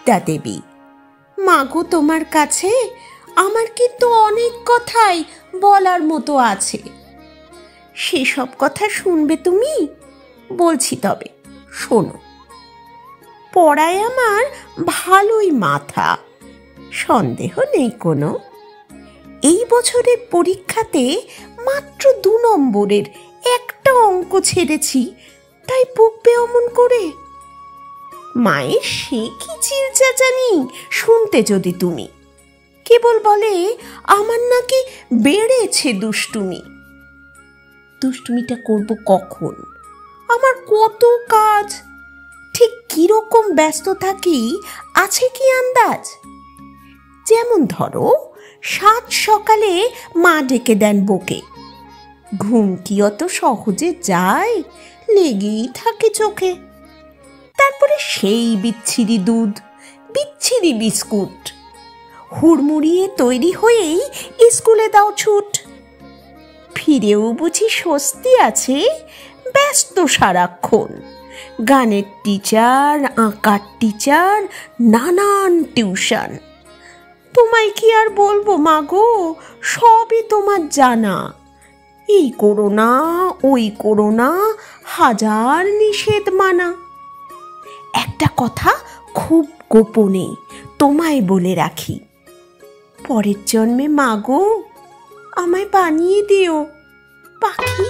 বিদ্যা দেবী। মাগো, তোমার কাছে আমার কিন্তু অনেক কথাই বলার মতো আছে। সেসব কথা শুনবে তুমি? বলছি তবে শোনো। পড়ায় আমার ভালোই মাথা, সন্দেহ নেই কোনো। এই বছরের পরীক্ষাতে মাত্র 2 নম্বরের একটা অঙ্ক ছেড়েছি, তাই বকবে অমন করে? মায়ের সে কি চিলচাচানি শুনতে যদি তুমি। কেবল বলে আমার নাকি বেড়েছে দুষ্টুমি। দুষ্টুমিটা করব কখন? আমার কত কাজ, ঠিক কিরকম ব্যস্ত থাকি আছে কি আন্দাজ? যেমন ধরো, 7 সকালে মা ডেকে দেন বকে। ঘুম কি অত সহজে যায়? লেগেই থাকে চোখে। তারপরে সেই বিচ্ছিরি দুধ, বিচ্ছিরি বিস্কুট, হুড়মুড়িয়ে তৈরি হয়েই স্কুলে দাও ছুট। ফিরেও বুঝি স্বস্তি আছে? ব্যস্ত সারাক্ষণ, গানের টিচার, আঁকার টিচার, নানান টিউশন। তোমায় কি আর বলবো মাগো, সবই তোমার জানা। এই করো না, ওই করো না, হাজার নিষেধ মানা। একটা কথা খুব গোপনে তোমায় বলে রাখি, পরের জন্মে মাগো আমায় বানিয়ে দিও পাখি।